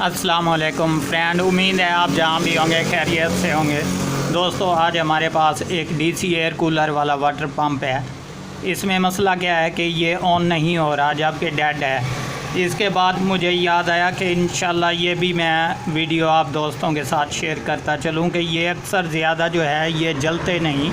अस्सलाम वालेकुम फ्रेंड, उम्मीद है आप जहाँ भी होंगे खैरियत से होंगे। दोस्तों, आज हमारे पास एक डीसी एयर कूलर वाला वाटर पंप है। इसमें मसला क्या है कि ये ऑन नहीं हो रहा जबकि डेड है। इसके बाद मुझे याद आया कि इंशाल्लाह ये भी मैं वीडियो आप दोस्तों के साथ शेयर करता चलूँ कि ये अक्सर ज़्यादा जो है ये जलते नहीं,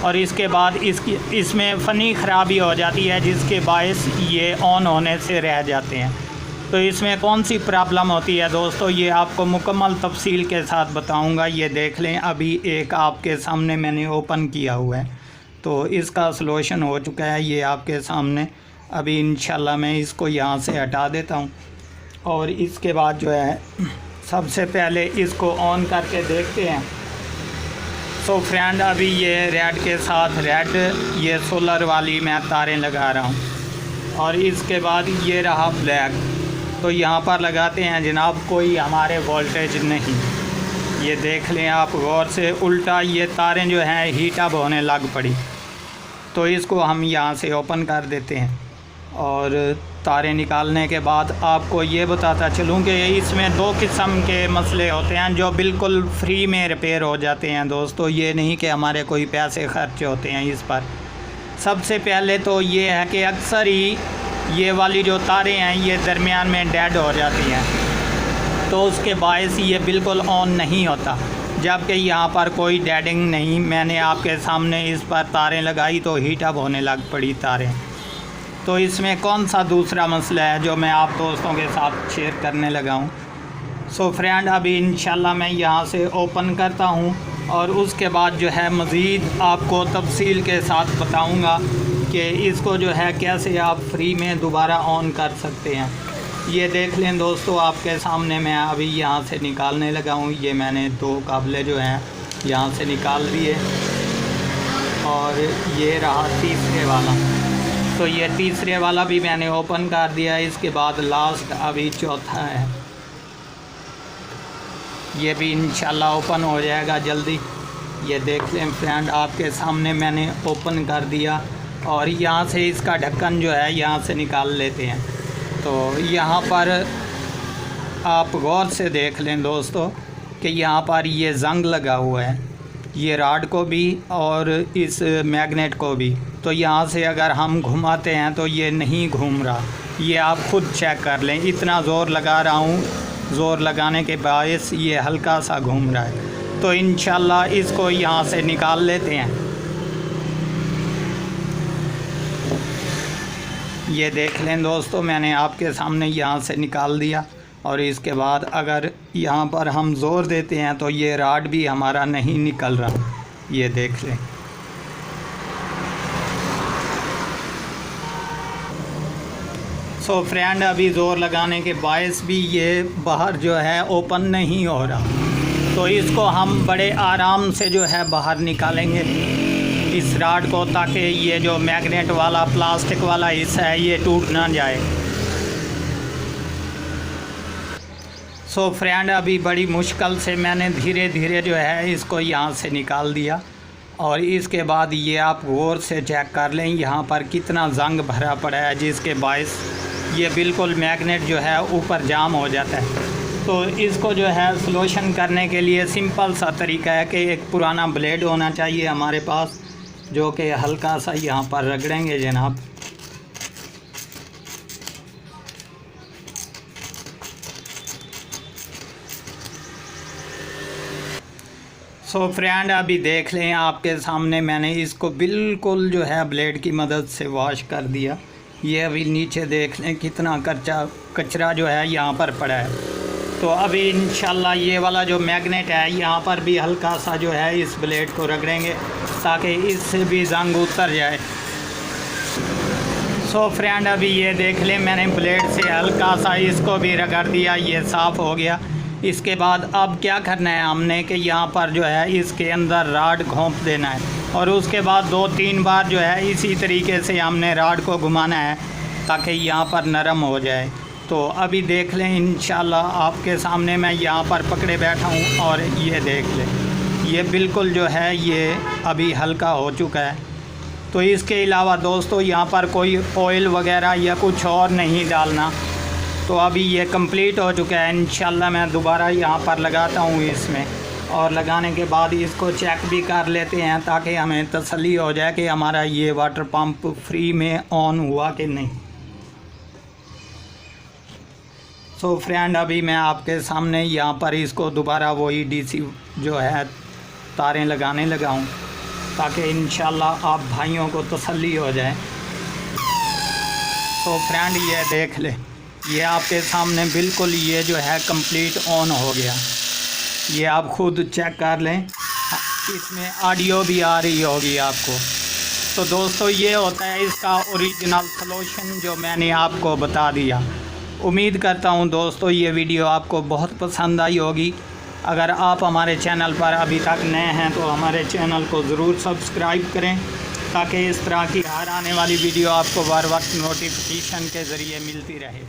और इसके बाद इसमें फ़नी ख़राबी हो जाती है जिसके बायस ये ऑन होने से रह जाते हैं। तो इसमें कौन सी प्रॉब्लम होती है दोस्तों, ये आपको मुकम्मल तफसील के साथ बताऊंगा। ये देख लें, अभी एक आपके सामने मैंने ओपन किया हुआ है, तो इसका सलूशन हो चुका है ये आपके सामने। अभी इंशाल्लाह मैं इसको यहाँ से हटा देता हूँ और इसके बाद जो है सबसे पहले इसको ऑन करके देखते हैं। सो फ्रेंड, अभी ये रेड के साथ रेड ये सोलर वाली मैं तारें लगा रहा हूँ, और इसके बाद ये रहा ब्लैक। तो यहाँ पर लगाते हैं जनाब, कोई हमारे वोल्टेज नहीं। ये देख लें आप गौर से, उल्टा ये तारें जो हैं हीट अप होने लग पड़ी। तो इसको हम यहाँ से ओपन कर देते हैं, और तारें निकालने के बाद आपको ये बताता चलूँ कि इसमें दो किस्म के मसले होते हैं जो बिल्कुल फ्री में रिपेयर हो जाते हैं दोस्तों। ये नहीं कि हमारे कोई पैसे खर्च होते हैं इस पर। सबसे पहले तो ये है कि अक्सर ही ये वाली जो तारें हैं ये दरमियान में डेड हो जाती हैं, तो उसके बायस ये बिल्कुल ऑन नहीं होता, जबकि यहाँ पर कोई डेडिंग नहीं। मैंने आपके सामने इस पर तारें लगाई तो हीट अप होने लग पड़ी तारें। तो इसमें कौन सा दूसरा मसला है जो मैं आप दोस्तों के साथ शेयर करने लगा हूँ। सो फ्रेंड, अभी इंशाल्लाह मैं यहाँ से ओपन करता हूँ और उसके बाद जो है मज़ीद आपको तफसील के साथ बताऊँगा कि इसको जो है कैसे आप फ्री में दोबारा ऑन कर सकते हैं। ये देख लें दोस्तों, आपके सामने मैं अभी यहाँ से निकालने लगा हूँ। ये मैंने दो काबले जो हैं यहाँ से निकाल दिए, और ये रहा तीसरे वाला। तो ये तीसरे वाला भी मैंने ओपन कर दिया। इसके बाद लास्ट अभी चौथा है, ये भी इंशाल्लाह ओपन हो जाएगा जल्दी। ये देख लें फ्रेंड, आपके सामने मैंने ओपन कर दिया, और यहाँ से इसका ढक्कन जो है यहाँ से निकाल लेते हैं। तो यहाँ पर आप गौर से देख लें दोस्तों कि यहाँ पर ये जंग लगा हुआ है, ये राड को भी और इस मैग्नेट को भी। तो यहाँ से अगर हम घुमाते हैं तो ये नहीं घूम रहा, ये आप खुद चेक कर लें। इतना ज़ोर लगा रहा हूँ, ज़ोर लगाने के बायस ये हल्का सा घूम रहा है। तो इंशाल्लाह इसको यहाँ से निकाल लेते हैं। ये देख लें दोस्तों, मैंने आपके सामने यहाँ से निकाल दिया, और इसके बाद अगर यहाँ पर हम ज़ोर देते हैं तो ये राड भी हमारा नहीं निकल रहा। ये देख लें। सो फ्रेंड, अभी ज़ोर लगाने के बायस भी ये बाहर जो है ओपन नहीं हो रहा। तो इसको हम बड़े आराम से जो है बाहर निकालेंगे इस राड को, ताकि ये जो मैग्नेट वाला प्लास्टिक वाला हिस्सा है ये टूट ना जाए। सो फ्रेंड, अभी बड़ी मुश्किल से मैंने धीरे धीरे जो है इसको यहाँ से निकाल दिया, और इसके बाद ये आप गौर से चेक कर लें यहाँ पर कितना जंग भरा पड़ा है, जिसके बायस ये बिल्कुल मैग्नेट जो है ऊपर जाम हो जाता है। तो इसको जो है सलूशन करने के लिए सिंपल सा तरीका है कि एक पुराना ब्लेड होना चाहिए हमारे पास, जो कि हल्का सा यहाँ पर रगड़ेंगे जनाब। सो फ्रेंड, अभी देख लें आपके सामने मैंने इसको बिल्कुल जो है ब्लेड की मदद से वॉश कर दिया। ये अभी नीचे देख लें कितना कचरा जो है यहाँ पर पड़ा है। तो अभी इंशाल्लाह ये वाला जो मैग्नेट है यहाँ पर भी हल्का सा जो है इस ब्लेड को रगड़ेंगे ताकि इससे भी जंग उतर जाए। सो फ्रेंड, अभी ये देख लें मैंने ब्लेड से हल्का सा इसको भी रगड़ दिया, ये साफ़ हो गया। इसके बाद अब क्या करना है हमने कि यहाँ पर जो है इसके अंदर राड घोंप देना है, और उसके बाद 2-3 बार जो है इसी तरीके से हमने राड को घुमाना है ताकि यहाँ पर नरम हो जाए। तो अभी देख लें इंशाल्लाह आपके सामने मैं यहाँ पर पकड़े बैठा हूँ, और ये देख लें ये बिल्कुल जो है ये अभी हल्का हो चुका है। तो इसके अलावा दोस्तों यहाँ पर कोई ऑयल वगैरह या कुछ और नहीं डालना, तो अभी ये कंप्लीट हो चुका है। इंशाल्लाह मैं दोबारा यहाँ पर लगाता हूँ इसमें, और लगाने के बाद इसको चेक भी कर लेते हैं ताकि हमें तसल्ली हो जाए कि हमारा ये वाटर पंप फ्री में ऑन हुआ कि नहीं। सो फ्रेंड, अभी मैं आपके सामने यहाँ पर इसको दोबारा वही डीसी जो है तारें लगाने लगा हूँ ताकि इंशाल्लाह आप भाइयों को तसल्ली हो जाए। तो फ्रेंड, ये देख ले, ये आपके सामने बिल्कुल ये जो है कंप्लीट ऑन हो गया। ये आप खुद चेक कर लें, इसमें ऑडियो भी आ रही होगी आपको। तो दोस्तों, ये होता है इसका ओरिजिनल सॉल्यूशन जो मैंने आपको बता दिया। उम्मीद करता हूँ दोस्तों ये वीडियो आपको बहुत पसंद आई होगी। अगर आप हमारे चैनल पर अभी तक नए हैं तो हमारे चैनल को ज़रूर सब्सक्राइब करें ताकि इस तरह की हर आने वाली वीडियो आपको हर वक्त नोटिफिकेशन के ज़रिए मिलती रहे।